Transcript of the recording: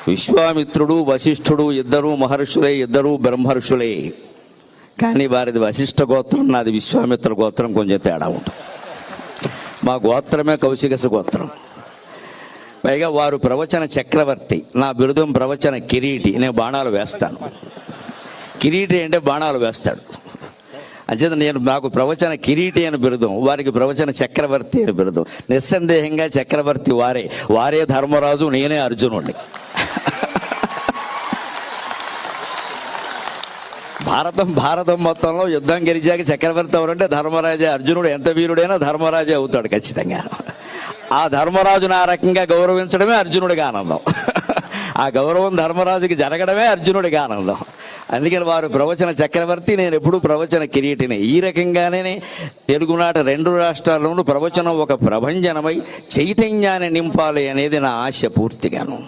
విశ్వామిత్రుడు వశిష్ఠుడు ఇద్దరు మహర్షులే, ఇద్దరు బ్రహ్మర్షులే. కానీ వారిది వశిష్ఠ గోత్రం, నాది విశ్వామిత్ర గోత్రం, కొంచెం తేడా ఉంటుంది. మా గోత్రమే కౌశికస గోత్రం. పైగా వారు ప్రవచన చక్రవర్తి, నా బిరుదం ప్రవచన కిరీటి. నేను బాణాలు వేస్తాను. కిరీటి అంటే బాణాలు వేస్తాడు. అంచేత నాకు ప్రవచన కిరీటి అని బిరుదం, వారికి ప్రవచన చక్రవర్తి అని బిరుదం. నిస్సందేహంగా చక్రవర్తి వారే ధర్మరాజు, నేనే అర్జునుడిని. భారతం మొత్తంలో యుద్ధం గెలిచాక చక్రవర్తి ఎవరంటే ధర్మరాజే. అర్జునుడు ఎంత వీరుడైనా ధర్మరాజే అవుతాడు ఖచ్చితంగా. ఆ ధర్మరాజును ఆ రకంగా గౌరవించడమే అర్జునుడికి ఆనందం. ఆ గౌరవం ధర్మరాజుకి జరగడమే అర్జునుడికి ఆనందం. అందుకని వారు ప్రవచన చక్రవర్తి, నేను ఎప్పుడూ ప్రవచన కిరీటిని. ఈ రకంగానే తెలుగునాట 2 రాష్ట్రాల్లోనూ ప్రవచనం ఒక ప్రభంజనమై చైతన్యాన్ని నింపాలి అనేది నా ఆశ పూర్తిగాను.